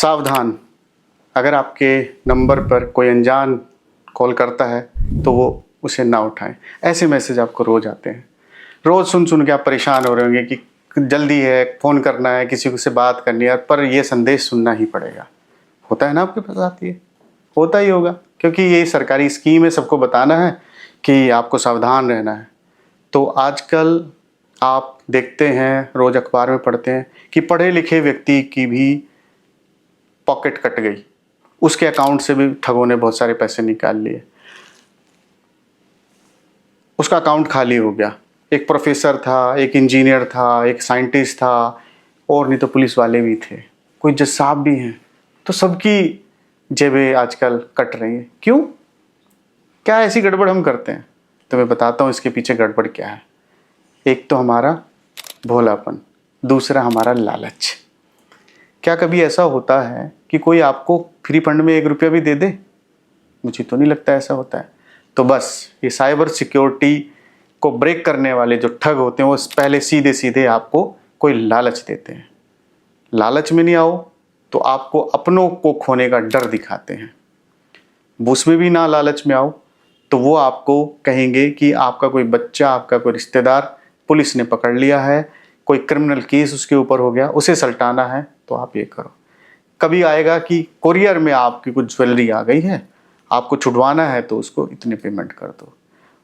सावधान, अगर आपके नंबर पर कोई अनजान कॉल करता है तो वो उसे ना उठाएं। ऐसे मैसेज आपको रोज़ आते हैं, रोज़ सुन सुन के आप परेशान हो रहे होंगे कि जल्दी है, फ़ोन करना है, किसी से बात करनी है, पर ये संदेश सुनना ही पड़ेगा। होता है ना आपके पास आती है? होता ही होगा, क्योंकि ये सरकारी स्कीम है, सबको बताना है कि आपको सावधान रहना है। तो आजकल आप देखते हैं, रोज़ अखबार में पढ़ते हैं कि पढ़े लिखे व्यक्ति की भी पॉकेट कट गई, उसके अकाउंट से भी ठगों ने बहुत सारे पैसे निकाल लिए, उसका अकाउंट खाली हो गया। एक प्रोफेसर था, एक इंजीनियर था, एक साइंटिस्ट था, और नहीं तो पुलिस वाले भी थे, कोई जज साहब भी हैं। तो सबकी जेबें आजकल कट रही हैं। क्यों? क्या ऐसी गड़बड़ हम करते हैं? तो मैं बताता हूँ इसके पीछे गड़बड़ क्या है। एक तो हमारा भोलापन, दूसरा हमारा लालच। क्या कभी ऐसा होता है कि कोई आपको फ्री फंड में 1 रुपया भी दे दे? मुझे तो नहीं लगता ऐसा होता है। तो बस ये साइबर सिक्योरिटी को ब्रेक करने वाले जो ठग होते हैं वो पहले सीधे सीधे आपको कोई लालच देते हैं। लालच में नहीं आओ तो आपको अपनों को खोने का डर दिखाते हैं। उसमें भी ना लालच में आओ तो वो आपको कहेंगे कि आपका कोई बच्चा, आपका कोई रिश्तेदार पुलिस ने पकड़ लिया है, कोई क्रिमिनल केस उसके ऊपर हो गया, उसे सल्टाना है तो आप ये करो। कभी आएगा कि कुरियर में आपकी कुछ ज्वेलरी आ गई है, आपको छुड़वाना है तो उसको इतने पेमेंट कर दो।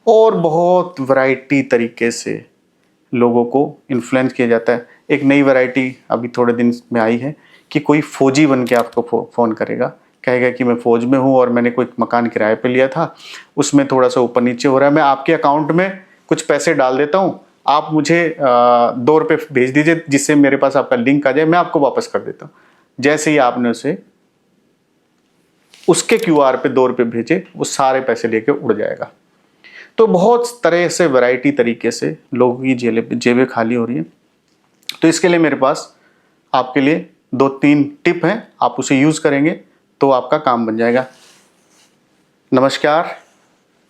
और बहुत वैरायटी तरीके से लोगों को इन्फ्लुएंस किया जाता है। एक नई वैरायटी अभी थोड़े दिन में आई है कि कोई फौजी बन के आपको फ़ोन करेगा, कहेगा कि मैं फ़ौज में हूँ और मैंने कोई मकान किराए पे लिया था, उसमें थोड़ा सा ऊपर नीचे हो रहा है, मैं आपके अकाउंट में कुछ पैसे डाल देता हूँ, आप मुझे 2 रुपये भेज दीजिए जिससे मेरे पास आपका लिंक आ जाए, मैं आपको वापस कर देता हूँ। जैसे ही आपने उसे उसके QR पे 2 रुपये भेजे, वो सारे पैसे लेके उड़ जाएगा। तो बहुत तरह से वैरायटी तरीके से लोगों की जेबें खाली हो रही हैं। तो इसके लिए मेरे पास आपके लिए 2-3 टिप हैं, आप उसे यूज़ करेंगे तो आपका काम बन जाएगा। नमस्कार,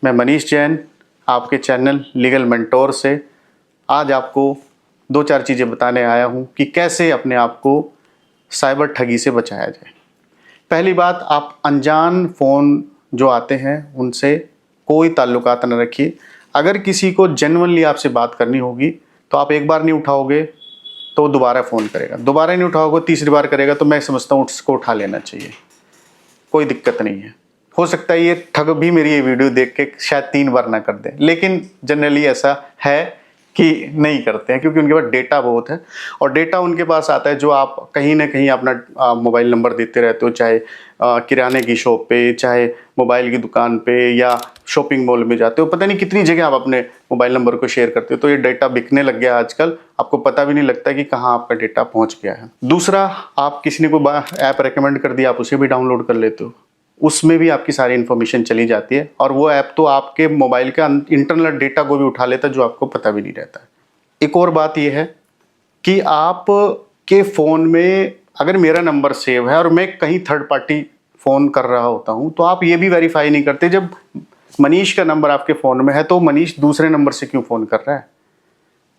मैं मनीष जैन, आपके चैनल लीगल मेंटोर से आज आपको 2-4 चीज़ें बताने आया हूँ कि कैसे अपने आप को साइबर ठगी से बचाया जाए। पहली बात, आप अनजान फ़ोन जो आते हैं उनसे कोई ताल्लुकात न रखिए। अगर किसी को जेन्युइनली आपसे बात करनी होगी तो आप एक बार नहीं उठाओगे तो दोबारा फ़ोन करेगा, दोबारा नहीं उठाओगे तीसरी बार करेगा, तो मैं समझता हूँ उसको उठा लेना चाहिए, कोई दिक्कत नहीं है। हो सकता है ये ठग भी मेरी ये वीडियो देख के शायद 3 बार ना कर दे, लेकिन जनरली ऐसा है कि नहीं करते हैं क्योंकि उनके पास डेटा बहुत है, और डेटा उनके पास आता है जो आप कहीं ना कहीं अपना मोबाइल नंबर देते रहते हो, चाहे किराने की शॉप पे, चाहे मोबाइल की दुकान पे, या शॉपिंग मॉल में जाते हो, पता नहीं कितनी जगह आप अपने मोबाइल नंबर को शेयर करते हो। तो ये डेटा बिकने लग गया आजकल, आपको पता भी नहीं लगता कि कहाँ आपका डेटा पहुँच गया है। दूसरा, आप किसी ने कोई ऐप रेकमेंड कर दिया, आप उसे भी डाउनलोड कर लेते हो, उसमें भी आपकी सारी इन्फॉर्मेशन चली जाती है, और वो ऐप तो आपके मोबाइल का इंटरनल डेटा को भी उठा लेता है जो आपको पता भी नहीं रहता है। एक और बात यह है कि आप के फ़ोन में अगर मेरा नंबर सेव है और मैं कहीं थर्ड पार्टी फ़ोन कर रहा होता हूँ तो आप ये भी वेरीफाई नहीं करते, जब मनीष का नंबर आपके फ़ोन में है तो मनीष दूसरे नंबर से क्यों फ़ोन कर रहा है।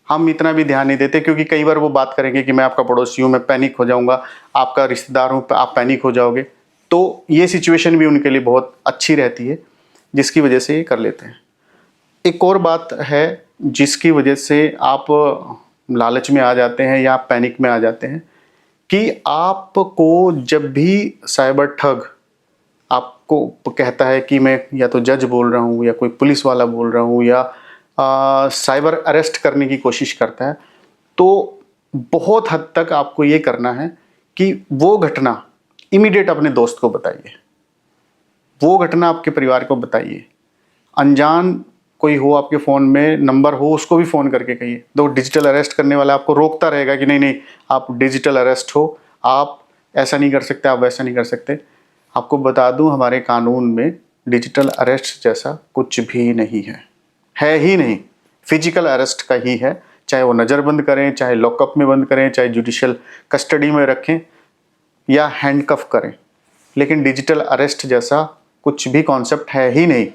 हम इतना भी ध्यान नहीं देते, क्योंकि कई बार वो बात करेंगे कि मैं आपका पड़ोसी हूँ, मैं पैनिक हो जाऊँगा, आपका रिश्तेदार हूँ, आप पैनिक हो जाओगे। तो ये सिचुएशन भी उनके लिए बहुत अच्छी रहती है, जिसकी वजह से ये कर लेते हैं। एक और बात है जिसकी वजह से आप लालच में आ जाते हैं या पैनिक में आ जाते हैं, कि आपको जब भी साइबर ठग आपको कहता है कि मैं या तो जज बोल रहा हूँ या कोई पुलिस वाला बोल रहा हूँ या साइबर अरेस्ट करने की कोशिश करता है, तो बहुत हद तक आपको ये करना है कि वो घटना इमीडिएट अपने दोस्त को बताइए, वो घटना आपके परिवार को बताइए। अनजान कोई हो आपके फ़ोन में नंबर हो, उसको भी फ़ोन करके कहिए। तो डिजिटल अरेस्ट करने वाला आपको रोकता रहेगा कि नहीं नहीं आप डिजिटल अरेस्ट हो, आप ऐसा नहीं कर सकते, आप वैसा नहीं कर सकते। आपको बता दूं, हमारे कानून में डिजिटल अरेस्ट जैसा कुछ भी नहीं है ही नहीं। फिजिकल अरेस्ट का ही है, चाहे वो नज़र बंद करें, चाहे लॉकअप में बंद करें, चाहे जुडिशियल कस्टडी में रखें या हैंडकफ करें, लेकिन डिजिटल अरेस्ट जैसा कुछ भी कॉन्सेप्ट है ही नहीं।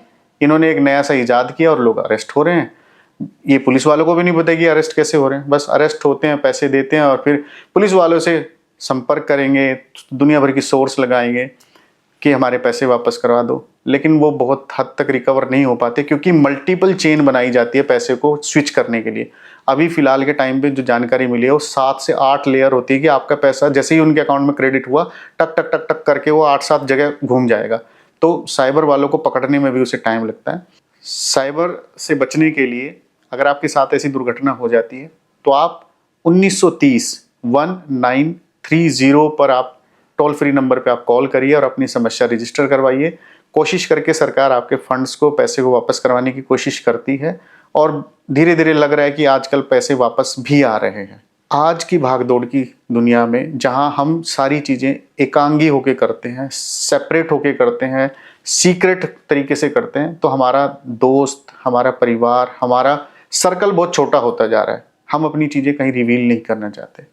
इन्होंने एक नया सा इजाद किया और लोग अरेस्ट हो रहे हैं। ये पुलिस वालों को भी नहीं पता कि अरेस्ट कैसे हो रहे हैं, बस अरेस्ट होते हैं, पैसे देते हैं और फिर पुलिस वालों से संपर्क करेंगे, दुनिया भर की सोर्स लगाएंगे कि हमारे पैसे वापस करवा दो, लेकिन वो बहुत हद तक रिकवर नहीं हो पाते क्योंकि मल्टीपल चेन बनाई जाती है पैसे को स्विच करने के लिए। अभी फ़िलहाल के टाइम पे जो जानकारी मिली है वो 7 से 8 लेयर होती है कि आपका पैसा जैसे ही उनके अकाउंट में क्रेडिट हुआ टक टक टक टक करके वो 8-7 जगह घूम जाएगा। तो साइबर वालों को पकड़ने में भी उसे टाइम लगता है। साइबर से बचने के लिए अगर आपके साथ ऐसी दुर्घटना हो जाती है तो आप 1930 1930 पर आप टोल फ्री नंबर पे आप कॉल करिए और अपनी समस्या रजिस्टर करवाइए। कोशिश करके सरकार आपके फंड्स को, पैसे को वापस करवाने की कोशिश करती है और धीरे धीरे लग रहा है कि आजकल पैसे वापस भी आ रहे हैं। आज की भागदौड़ की दुनिया में जहां हम सारी चीज़ें एकांगी होके करते हैं, सेपरेट होके करते हैं, सीक्रेट तरीके से करते हैं, तो हमारा दोस्त, हमारा परिवार, हमारा सर्कल बहुत छोटा होता जा रहा है। हम अपनी चीज़ें कहीं रिवील नहीं करना चाहते।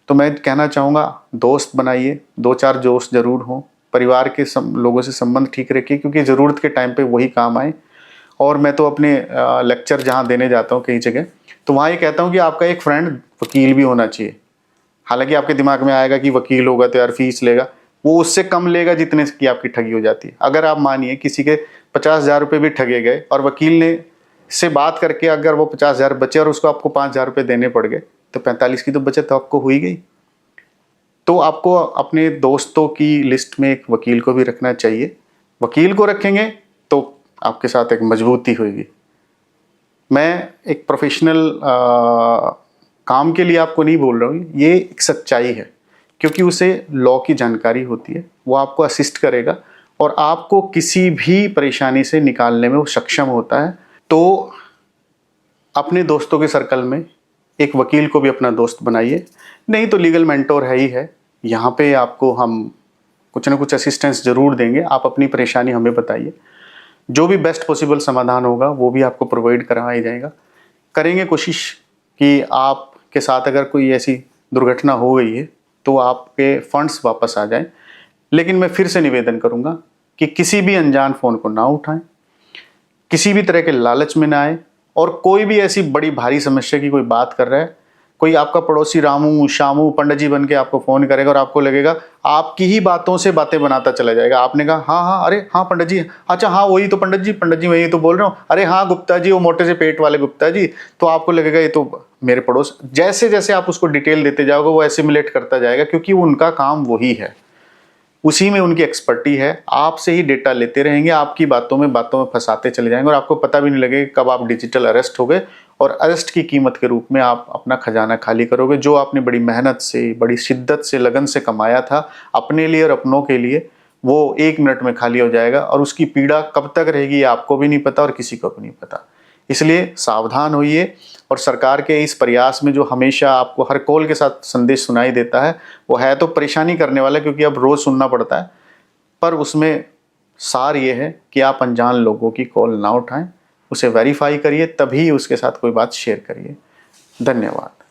तो मैं कहना चाहूँगा, दोस्त बनाइए, 2-4 दोस्त जरूर हों, परिवार के लोगों से संबंध ठीक रखिए क्योंकि ज़रूरत के टाइम पे वही काम आए। और मैं तो अपने लेक्चर जहाँ देने जाता हूँ कई जगह, तो वहाँ ये कहता हूँ कि आपका एक फ्रेंड वकील भी होना चाहिए। हालांकि आपके दिमाग में आएगा कि वकील होगा तो यार फीस लेगा, वो उससे कम लेगा जितने की आपकी ठगी हो जाती है। अगर आप मानिए किसी के 50,000 रुपये भी ठगे गए और वकील ने से बात करके अगर वो 50,000 बचे और उसको आपको 5,000 रुपये देने पड़ गए, तो 45 की तो बचत तो आपको हुई गई। तो आपको अपने दोस्तों की लिस्ट में एक वकील को भी रखना चाहिए। वकील को रखेंगे तो आपके साथ एक मजबूती होगी। मैं एक प्रोफेशनल काम के लिए आपको नहीं बोल रहा हूँ, ये एक सच्चाई है क्योंकि उसे लॉ की जानकारी होती है, वो आपको असिस्ट करेगा और आपको किसी भी परेशानी से निकालने में वो सक्षम होता है। तो अपने दोस्तों के सर्कल में एक वकील को भी अपना दोस्त बनाइए, नहीं तो लीगल मेंटोर है ही है, यहाँ पे आपको हम कुछ ना कुछ असिस्टेंस ज़रूर देंगे। आप अपनी परेशानी हमें बताइए, जो भी बेस्ट पॉसिबल समाधान होगा वो भी आपको प्रोवाइड करवाया जाएगा। करेंगे कोशिश कि आपके साथ अगर कोई ऐसी दुर्घटना हो गई है तो आपके फंड्स वापस आ जाएं। लेकिन मैं फिर से निवेदन करूँगा कि किसी भी अनजान फ़ोन को ना उठाएं, किसी भी तरह के लालच में ना आए, और कोई भी ऐसी बड़ी भारी समस्या की कोई बात कर रहा है, कोई आपका पड़ोसी रामू शामू पंडित जी बन के आपको फ़ोन करेगा और आपको लगेगा आपकी ही बातों से बातें बनाता चला जाएगा। आपने कहा हाँ हाँ, अरे हाँ पंडित जी, अच्छा हाँ वही तो पंडित जी वही तो बोल रहा हूँ, अरे हाँ गुप्ता जी, वो मोटे से पेट वाले गुप्ता जी, तो आपको लगेगा ये तो मेरे पड़ोस। जैसे जैसे आप उसको डिटेल देते जाओगे वो एसिमुलेट करता जाएगा क्योंकि उनका काम वही है, उसी में उनकी एक्सपर्टी है। आपसे ही डेटा लेते रहेंगे, आपकी बातों में फंसाते चले जाएंगे और आपको पता भी नहीं लगेगा कब आप डिजिटल अरेस्ट हो गए और अरेस्ट की कीमत के रूप में आप अपना खजाना खाली करोगे। जो आपने बड़ी मेहनत से, बड़ी शिद्दत से, लगन से कमाया था अपने लिए और अपनों के लिए, वो 1 मिनट में खाली हो जाएगा और उसकी पीड़ा कब तक रहेगी ये आपको भी नहीं पता और किसी को भी नहीं पता। इसलिए सावधान होइए। और सरकार के इस प्रयास में जो हमेशा आपको हर कॉल के साथ संदेश सुनाई देता है, वो है तो परेशानी करने वाला क्योंकि अब रोज़ सुनना पड़ता है, पर उसमें सार ये है कि आप अनजान लोगों की कॉल ना उठाएं, उसे वेरीफाई करिए, तभी उसके साथ कोई बात शेयर करिए। धन्यवाद।